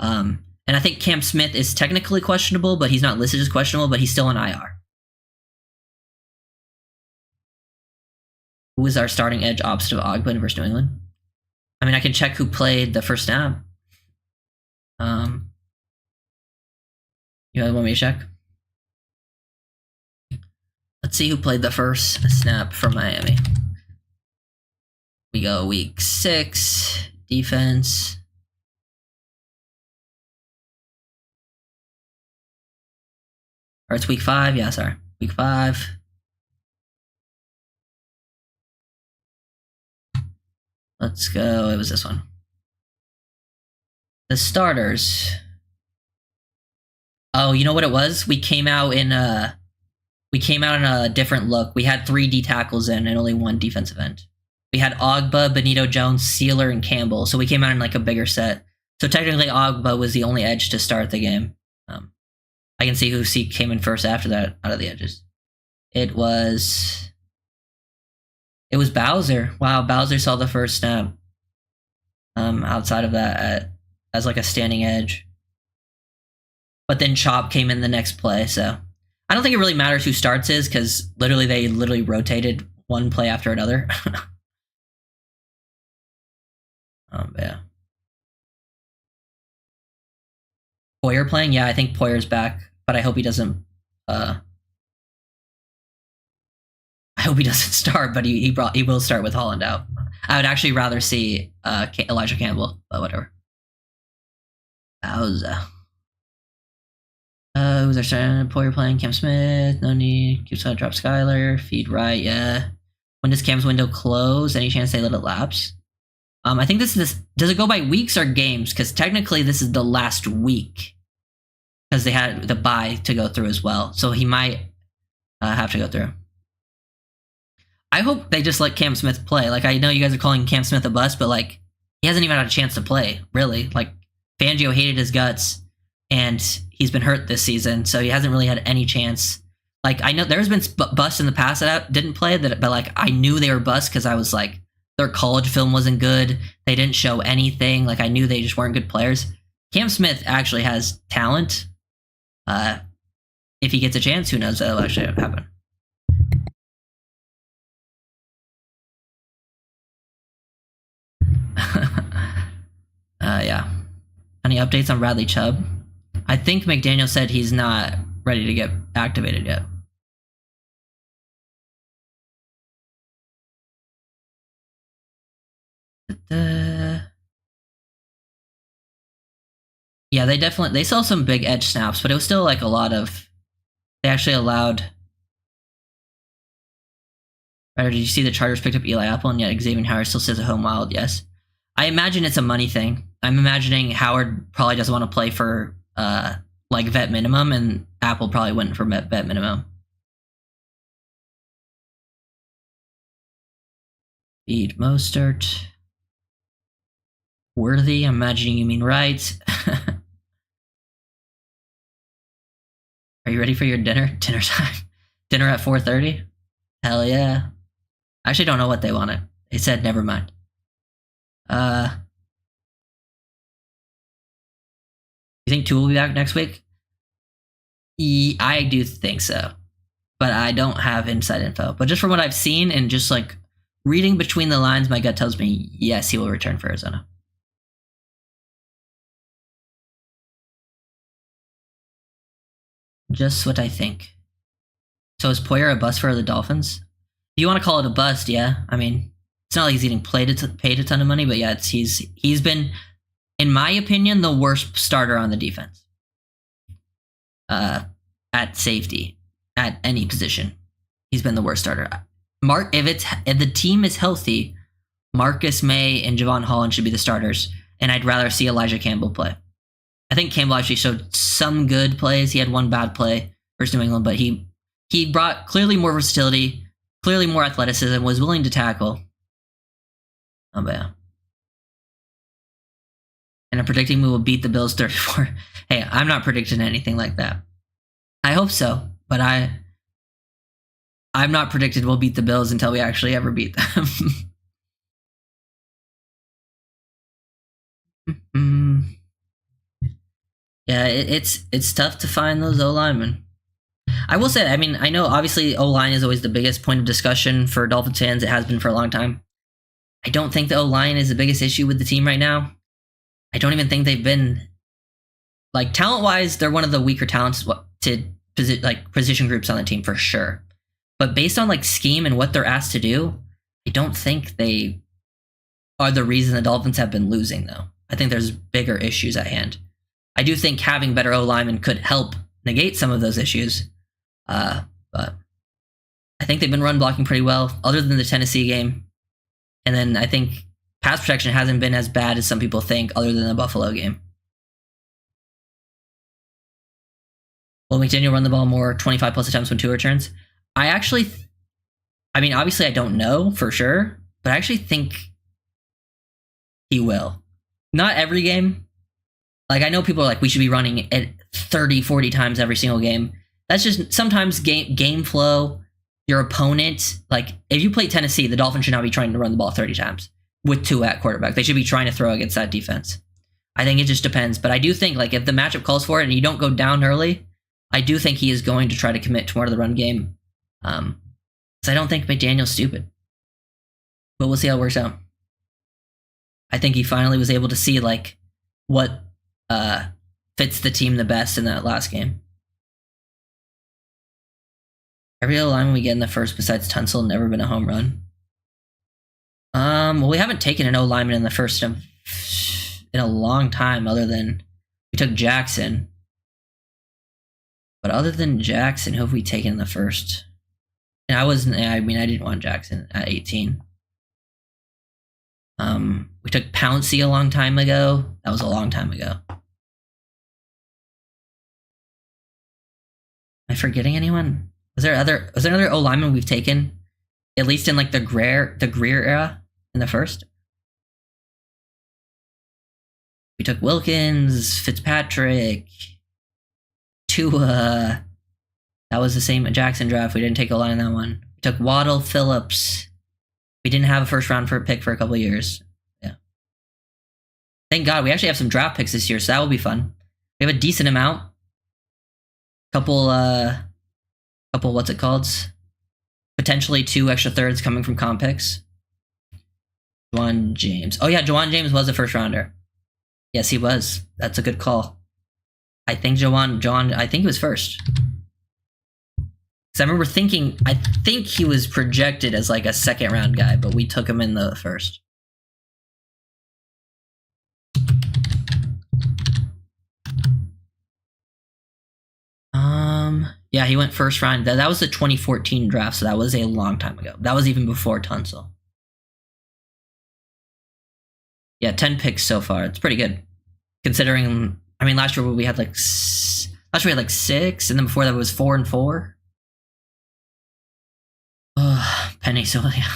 And I think Cam Smith is technically questionable, but he's not listed as questionable, but he's still on IR. Who is our starting edge opposite of Ogba versus New England? I mean, I can check who played the first snap. You want me to check? Let's see who played the first snap for Miami. We go week 6, defense. Or it's week 5, yeah, sorry. Week 5. Let's go, it was this one. The starters. Oh, you know what it was? We came out in a different look. We had 3 D tackles in and only 1 defensive end. We had Ogba, Benito Jones, Sealer, and Campbell. So we came out in like a bigger set. So technically Ogba was the only edge to start the game. I can see who came in first after that out of the edges. It was Bowser. Wow, Bowser saw the first snap. Outside of that as like a standing edge. But then Chop came in the next play, so I don't think it really matters who starts his because they rotated one play after another. Yeah. Poyer playing? Yeah, I think Poyer's back, but I hope he doesn't. I hope he doesn't start, but he will start with Holland out. I would actually rather see Elijah Campbell, but whatever. Bowser. Who's our starting? Poyer playing? Cam Smith. No need. Keeps on drop Skyler. Feed right. Yeah. When does Cam's window close? Any chance they let it lapse? I think this. Does it go by weeks or games? Because technically this is the last week. Because they had the bye to go through as well. So he might have to go through. I hope they just let Cam Smith play. Like, I know you guys are calling Cam Smith a bust, but like, he hasn't even had a chance to play, really. Like, Fangio hated his guts, and he's been hurt this season, so he hasn't really had any chance. Like, I know there's been busts in the past that didn't play, but like, I knew they were busts because I was like, their college film wasn't good. They didn't show anything. Like, I knew they just weren't good players. Cam Smith actually has talent. If he gets a chance, who knows that'll actually happen. Yeah. Any updates on Bradley Chubb? I think McDaniel said he's not ready to get activated yet. Yeah, they saw some big edge snaps, but it was still like a lot of. They actually allowed. Or did you see the Chargers picked up Eli Apple and yet Xavier Howard still sits at home wild? Yes. I imagine it's a money thing. I'm imagining Howard probably doesn't want to play for like vet minimum, and Apple probably went for vet minimum. Feed Mostert. Worthy, I'm imagining you mean right. Are you ready for your dinner? Dinner time. Dinner at 4:30? Hell yeah. I actually don't know what they wanted. They said never mind. You think Tua will be back next week? I do think so. But I don't have inside info. But just from what I've seen and just like reading between the lines, my gut tells me yes, he will return for Arizona. Just what I think. So is Poyer a bust for the Dolphins? If you want to call it a bust, yeah. I mean, it's not like he's getting paid a ton of money, but yeah, he's been, in my opinion, the worst starter on the defense. At safety, at any position, he's been the worst starter. If the team is healthy, Marcus May and Javon Holland should be the starters, and I'd rather see Elijah Campbell play. I think Campbell actually showed some good plays. He had one bad play versus New England, but he brought clearly more versatility, clearly more athleticism, was willing to tackle. Oh, but yeah. And I'm predicting we will beat the Bills 34. Hey, I'm not predicting anything like that. I hope so, but I'm not predicted we'll beat the Bills until we actually ever beat them. Yeah, it's tough to find those O-linemen. I will say, I mean, I know obviously O-line is always the biggest point of discussion for Dolphins fans. It has been for a long time. I don't think the O-line is the biggest issue with the team right now. I don't even think they've been, like, talent-wise, they're one of the weaker talents to position groups on the team for sure. But based on like scheme and what they're asked to do, I don't think they are the reason the Dolphins have been losing, though. I think there's bigger issues at hand. I do think having better O-linemen could help negate some of those issues. But I think they've been run blocking pretty well, other than the Tennessee game. And then I think pass protection hasn't been as bad as some people think, other than the Buffalo game. Will McDaniel run the ball more 25 plus attempts when Tua returns? Obviously I don't know for sure, but I actually think he will. Not every game. Like, I know people are like, we should be running it 30, 40 times every single game. That's just sometimes game flow, your opponent. Like, if you play Tennessee, the Dolphins should not be trying to run the ball 30 times with Tua at quarterback. They should be trying to throw against that defense. I think it just depends. But I do think, like, if the matchup calls for it and you don't go down early, I do think he is going to try to commit more to the run game. Because I don't think McDaniel's stupid. But we'll see how it works out. I think he finally was able to see, like, what fits the team the best in that last game. Every other lineman we get in the first besides Tunsil never been a home run. Well, we haven't taken an O-lineman in the first in a long time, other than we took Jackson. But other than Jackson, who have we taken in the first? And I didn't want Jackson at 18. We took Pouncey a long time ago. That was a long time ago. Am I forgetting anyone? Was there another O-lineman we've taken? At least in like the Greer era in the first? We took Wilkins, Fitzpatrick, Tua. That was the same Jackson draft. We didn't take O-line in that one. We took Waddle, Phillips. We didn't have a first round pick for a couple of years. Yeah. Thank God we actually have some draft picks this year, so that will be fun. We have a decent amount. Couple what's it called? Potentially 2 extra thirds coming from comp picks. Juwan James. Oh yeah, Juwan James was a first rounder. Yes, he was. That's a good call. I think I think he was first. Because I remember thinking, I think he was projected as like a second round guy, but we took him in the first. Yeah, he went first round. That was the 2014 draft, so that was a long time ago. That was even before Tunsil. Yeah, 10 picks so far. It's pretty good. Considering, I mean, last year we had like 6, and then before that it was 4 and 4. Oh, Penny, so yeah.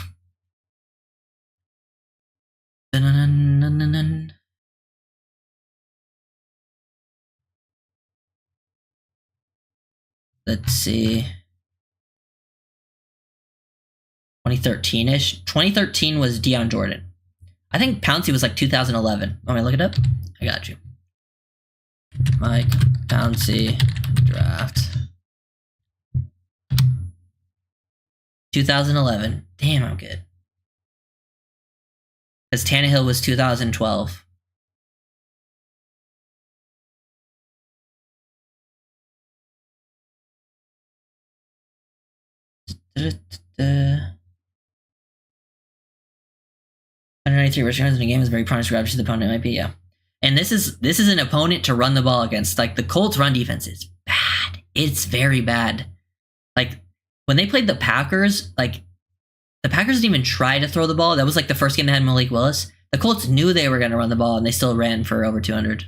Let's see. 2013-ish. 2013 was Deion Jordan. I think Pouncey was like 2011. Want me to look it up? I got you. Mike Pouncey draft. 2011. Damn, I'm good. Because Tannehill was 2012. Under 93 rushing yards in a game is very promising grab to the opponent might be, yeah. And this is an opponent to run the ball against. Like the Colts run defense is bad. It's very bad. Like when they played the Packers, like the Packers didn't even try to throw the ball. That was like the first game they had Malik Willis. The Colts knew they were going to run the ball and they still ran for over 200.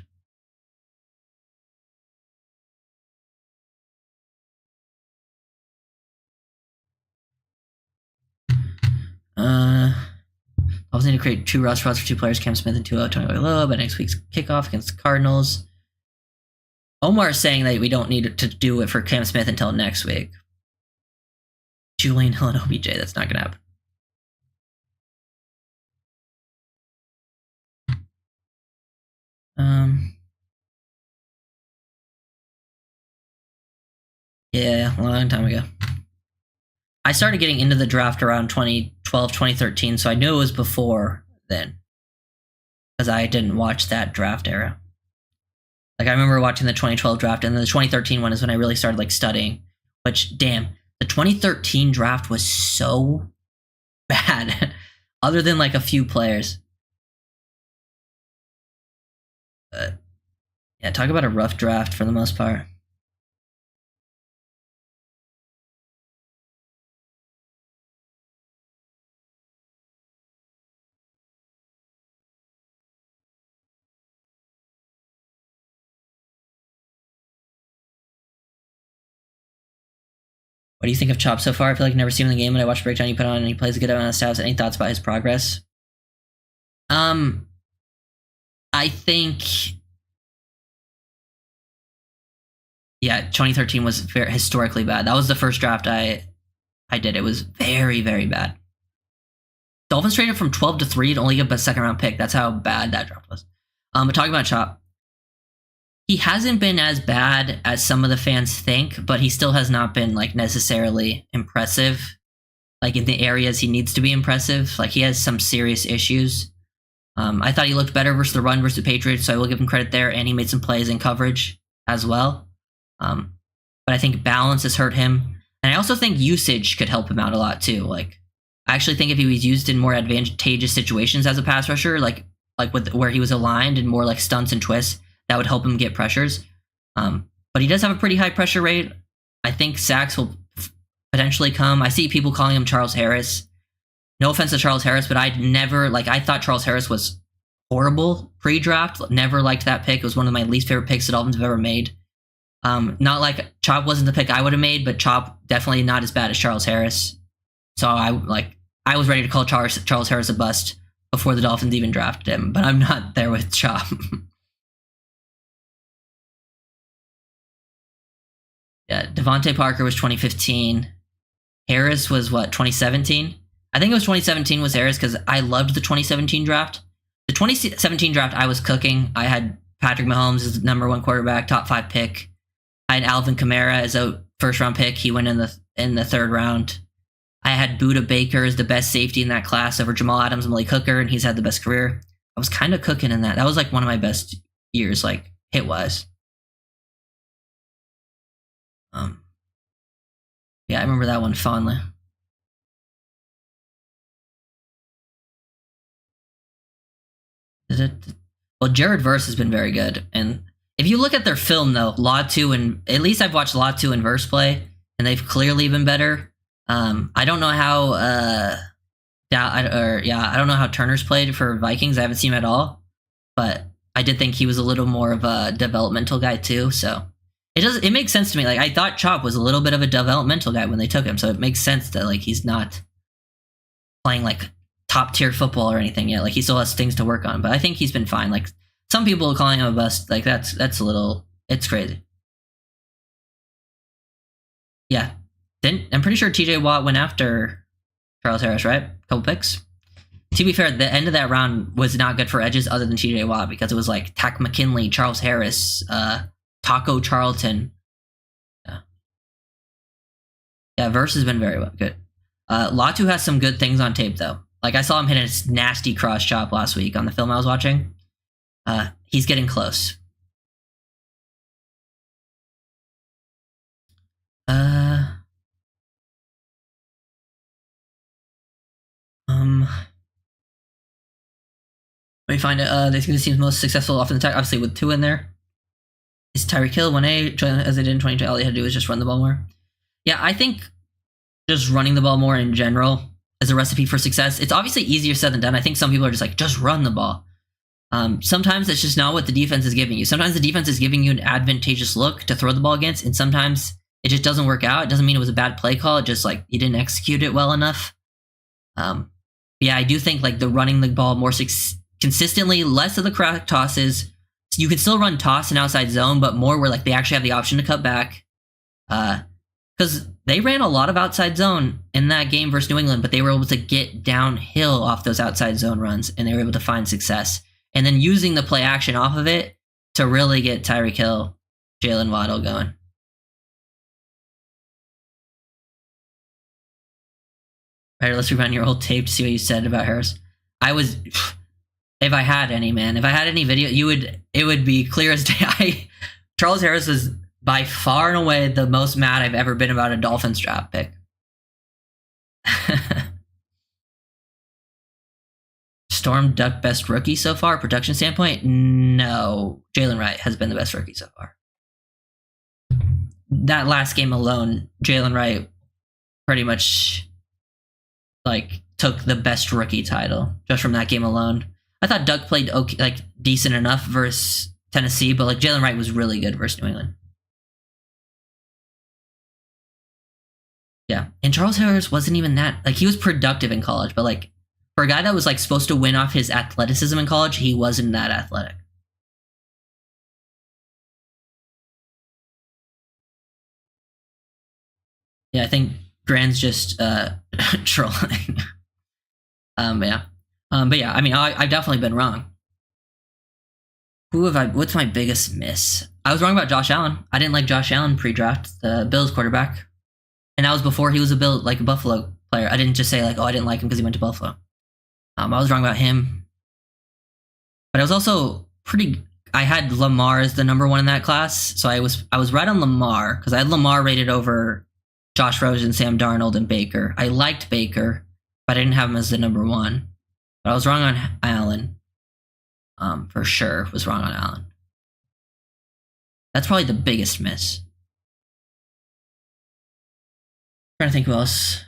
I was need to create 2 roster spots for 2 players, Cam Smith and 2 Tony Low, by next week's kickoff against the Cardinals. Omar is saying that we don't need to do it for Cam Smith until next week. Julian Hill and OBJ, that's not going to happen. Yeah, a long time ago. I started getting into the draft around 2012, 2013, so I knew it was before then. Because I didn't watch that draft era. Like, I remember watching the 2012 draft, and then the 2013 one is when I really started, like, studying. Which, damn, the 2013 draft was so bad. Other than, like, a few players. But, yeah, talk about a rough draft for the most part. What do you think of Chop so far? I feel like I've never seen him in the game, but I watched Breakdown you put on, and he plays a good amount of stats. Any thoughts about his progress? I think, yeah, 2013 was very historically bad. That was the first draft I did. It was very, very bad. Dolphins traded from 12 to 3 to only get a second round pick. That's how bad that draft was. But talking about Chop, he hasn't been as bad as some of the fans think, but he still has not been like necessarily impressive. Like in the areas he needs to be impressive. Like he has some serious issues. I thought he looked better versus the run versus the Patriots, so I will give him credit there. And he made some plays in coverage as well. But I think balance has hurt him. And I also think usage could help him out a lot too. Like I actually think if he was used in more advantageous situations as a pass rusher, like with where he was aligned and more like stunts and twists, that would help him get pressures. But he does have a pretty high pressure rate. I think sacks will potentially come. I see people calling him Charles Harris. No offense to Charles Harris, but I thought Charles Harris was horrible pre-draft. Never liked that pick. It was one of my least favorite picks the Dolphins have ever made. Not like Chop wasn't the pick I would have made, but Chop definitely not as bad as Charles Harris. So I was ready to call Charles Harris a bust before the Dolphins even drafted him, but I'm not there with Chop. Yeah, Devontae Parker was 2015. Harris was what, 2017? I think it was 2017 was Harris because I loved the 2017 draft. The 2017 draft, I was cooking. I had Patrick Mahomes as the #1 quarterback, top 5 pick. I had Alvin Kamara as a first-round pick. He went in the 3rd round. I had Buda Baker as the best safety in that class over Jamal Adams and Malik Hooker, and he's had the best career. I was kind of cooking in that. That was like one of my best years, like hit-wise. Yeah, I remember that one fondly. Well, Jared Verse has been very good, and if If you look at their film though, Law 2 and at least I've watched Law 2 and Verse play, and they've clearly been better. I don't know how I don't know how Turner's played for Vikings. I haven't seen him at all, but I did think he was a little more of a developmental guy too. So it makes sense to me. Like I thought Chop was a little bit of a developmental guy when they took him, so it makes sense that like he's not playing like top tier football or anything yet. Like he still has things to work on, but I think he's been fine. Like some people are calling him a bust. Like that's a little, it's crazy. Yeah, I'm pretty sure TJ Watt went after Charles Harris, right? Couple picks. To be fair, the end of that round was not good for edges other than TJ Watt because it was like Tack McKinley, Charles Harris, Taco Charlton. Yeah, Verse has been very good. Latu has some good things on tape though. Like I saw him hit a nasty cross chop last week on the film I was watching. He's getting close. Let me find it. They think the team's most successful offensive attack, obviously with 2 in there. Is Tyreek Hill 1A, as they did in 2020. All they had to do was just run the ball more. Yeah, I think just running the ball more in general is a recipe for success. It's obviously easier said than done. I think some people are just like, just run the ball. Sometimes it's just not what the defense is giving you. Sometimes the defense is giving you an advantageous look to throw the ball against, and sometimes it just doesn't work out. It doesn't mean it was a bad play call. It just like you didn't execute it well enough. Yeah, I do think like the running the ball more consistently, less of the crack tosses. You can still run toss and outside zone, but more where like they actually have the option to cut back. Because they ran a lot of outside zone in that game versus New England, but they were able to get downhill off those outside zone runs, and they were able to find success. And then using the play action off of it to really get Tyreek Hill, Jalen Waddle going. All right, let's rewind your old tape to see what you said about Harris. If I had any, man, if I had any video, it would be clear as day. Charles Harris was by far and away the most mad I've ever been about a Dolphins draft pick. Storm Duck best rookie so far, production standpoint? No. Jalen Wright has been the best rookie so far. That last game alone, Jalen Wright pretty much like took the best rookie title just from that game alone. I thought Duck played okay, like decent enough versus Tennessee, but like Jalen Wright was really good versus New England. Yeah, and Charles Harris wasn't even that, like he was productive in college, but like for a guy that was like supposed to win off his athleticism in college, he wasn't that athletic. Yeah, I think Grant's just trolling. Yeah. But yeah, I mean, I've definitely been wrong. What's my biggest miss? I was wrong about Josh Allen. I didn't like Josh Allen pre-draft, the Bills quarterback. And that was before he was a Buffalo player. I didn't just say like, oh, I didn't like him because he went to Buffalo. I was wrong about him. But I was also I had Lamar as the number 1 in that class. So I was right on Lamar because I had Lamar rated over Josh Rosen, Sam Darnold, and Baker. I liked Baker, but I didn't have him as the number 1. But I was wrong on Allen. For sure was wrong on Allen. That's probably the biggest miss. I'm trying to think who else.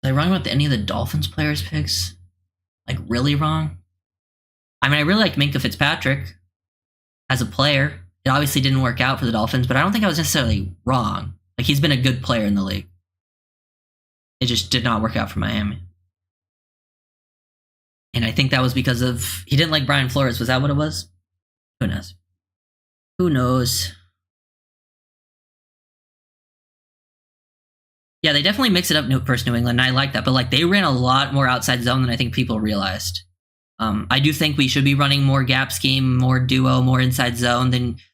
Was I wrong about any of the Dolphins players' picks? Like really wrong? I mean, I really liked Minkah Fitzpatrick as a player. It obviously didn't work out for the Dolphins, but I don't think I was necessarily wrong. Like he's been a good player in the league. It just did not work out for Miami. And I think that was because he didn't like Brian Flores. Was that what it was? Who knows? Who knows? Yeah, they definitely mix it up versus New England, and I like that. But like they ran a lot more outside zone than I think people realized. I do think we should be running more gap scheme, more duo, more inside zone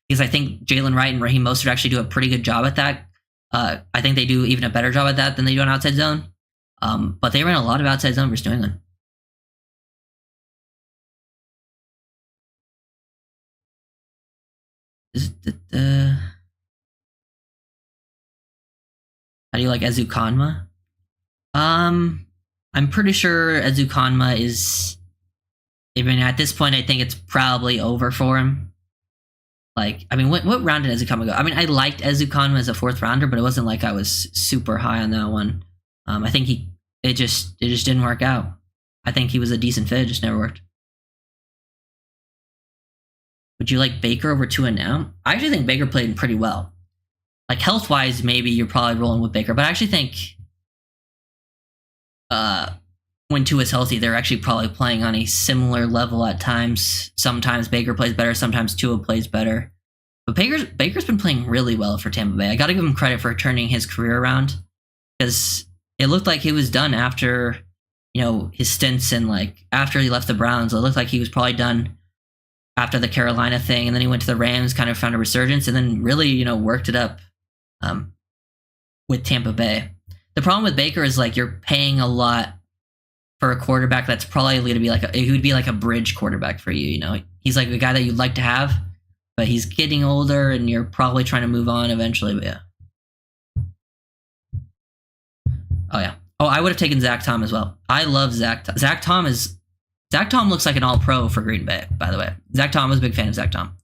because I think Jalen Wright and Raheem Mostert actually do a pretty good job at that. I think they do even a better job at that than they do on outside zone. But they ran a lot of outside zone versus New England. How do you like Ezukanma? I'm pretty sure Ezukanma is. Even at this point, I think it's probably over for him. Like, I mean, what round did Ezukama go? I mean, I liked Ezukama as a fourth rounder, but it wasn't like I was super high on that one. I think it just didn't work out. I think he was a decent fit, it just never worked. Would you like Baker over Tua now? I actually think Baker played pretty well. Like health wise, maybe you're probably rolling with Baker, but I actually think when Tua's healthy, they're actually probably playing on a similar level at times. Sometimes Baker plays better, sometimes Tua plays better. But Baker's been playing really well for Tampa Bay. I got to give him credit for turning his career around because it looked like he was done after, his stints and like after he left the Browns. It looked like he was probably done after the Carolina thing, and then he went to the Rams, kind of found a resurgence, and then really, worked it up with Tampa Bay. The problem with Baker is like you're paying a lot for a quarterback that's probably going to be he would be like a bridge quarterback for you. He's like a guy that you'd like to have, but he's getting older, and you're probably trying to move on eventually. But yeah. Oh yeah. Oh, I would have taken Zach Tom as well. I love Zach. Zach Tom looks like an all-pro for Green Bay, by the way. Zach Tom, I was a big fan of Zach Tom.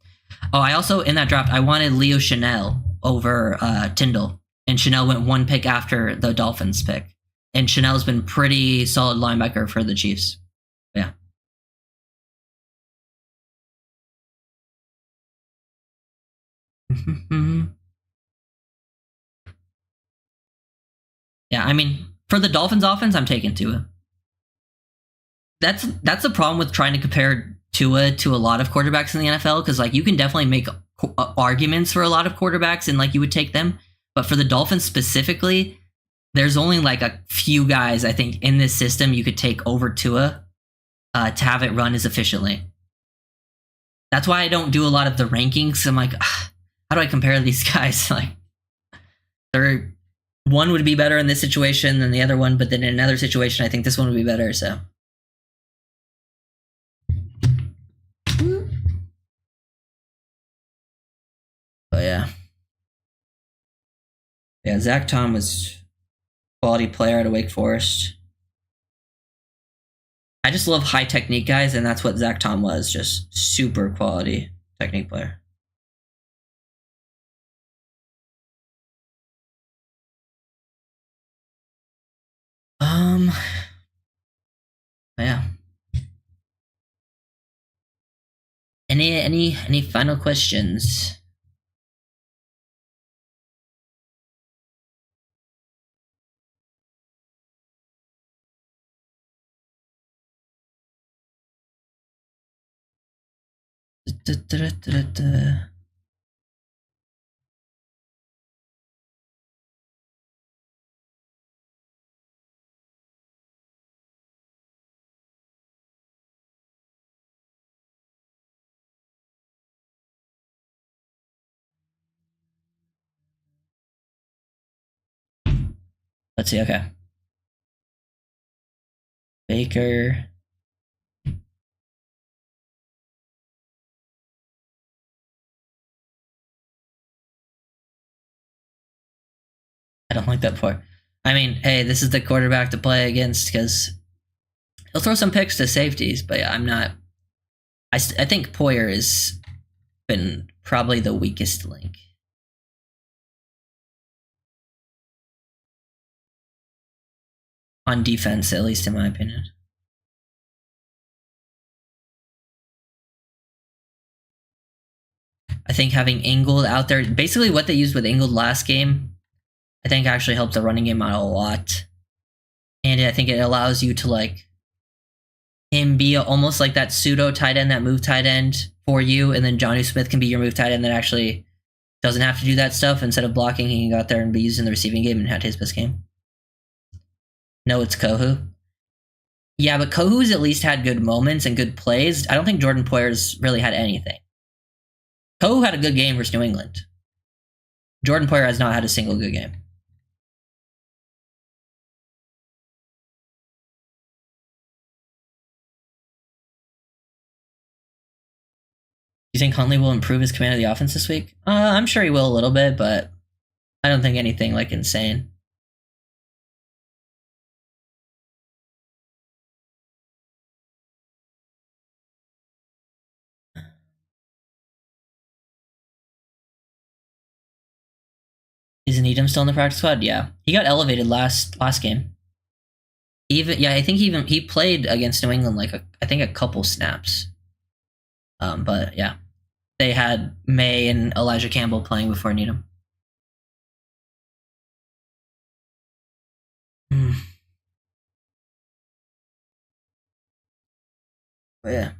Oh, I also, in that draft, I wanted Leo Chanel over Tyndall. And Chanel went one pick after the Dolphins pick. And Chanel's been pretty solid linebacker for the Chiefs. Yeah. Yeah, I mean, for the Dolphins offense, I'm taking Tua. That's the problem with trying to compare Tua to a lot of quarterbacks in the NFL, because like you can definitely make arguments for a lot of quarterbacks and like you would take them, but for the Dolphins specifically, there's only like a few guys I think in this system you could take over Tua to have it run as efficiently. That's why I don't do a lot of the rankings. I'm like, how do I compare these guys? Like, one would be better in this situation than the other one, but then in another situation, I think this one would be better. So. But yeah. Yeah, Zach Tom was a quality player at Wake Forest. I just love high technique guys, and that's what Zach Tom was. Just super quality technique player. Yeah. Any final questions? Let's see. Okay. Baker. I don't like that part. I mean, hey, this is the quarterback to play against because he'll throw some picks to safeties, but yeah, I'm not. I think Poyer has been probably the weakest link. On defense, at least in my opinion. I think having Ingold out there, basically what they used with Ingold last game, I think actually helped the running game out a lot. And I think it allows you to like him be almost like that pseudo tight end, that move tight end for you, and then Jonnu Smith can be your move tight end that actually doesn't have to do that stuff. Instead of blocking, he can go out there and be used in the receiving game and had his best game. No, it's Kohu. Yeah, but Kohu's at least had good moments and good plays. I don't think Jordan Poyer's really had anything. Kohu had a good game versus New England. Jordan Poyer has not had a single good game. You think Huntley will improve his command of the offense this week? I'm sure he will a little bit, but I don't think anything like insane. Is Needham still in the practice squad? Yeah, he got elevated last game. I think he played against New England I think a couple snaps. But yeah, they had May and Elijah Campbell playing before Needham. But yeah.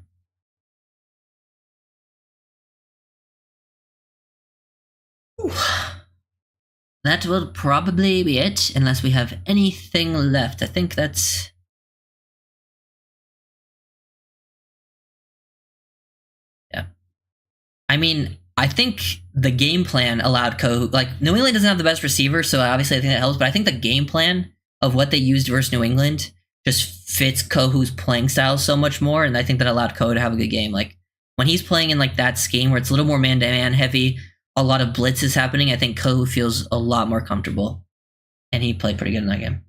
Ooh. That will probably be it, unless we have anything left. I think that's... Yeah. I mean, I think the game plan allowed Kohou... New England doesn't have the best receiver, so obviously I think that helps, but I think the game plan of what they used versus New England just fits Kohou's playing style so much more, and I think that allowed Kohou to have a good game. When he's playing in that scheme where it's a little more man-to-man heavy, a lot of blitzes happening, I think Kohou feels a lot more comfortable. And he played pretty good in that game.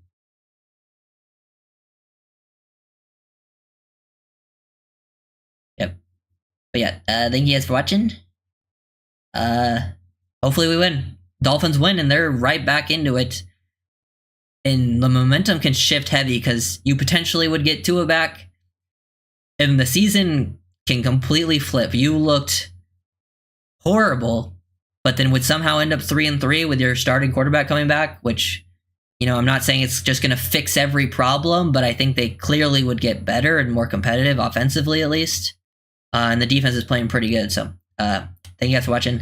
Yep. But yeah, thank you guys for watching. Hopefully we win. Dolphins win, and they're right back into it. And the momentum can shift heavy, because you potentially would get Tua back. And the season can completely flip. You looked horrible, but then would somehow end up 3-3 with your starting quarterback coming back, which, I'm not saying it's just going to fix every problem, but I think they clearly would get better and more competitive offensively, at least. And the defense is playing pretty good. So thank you guys for watching.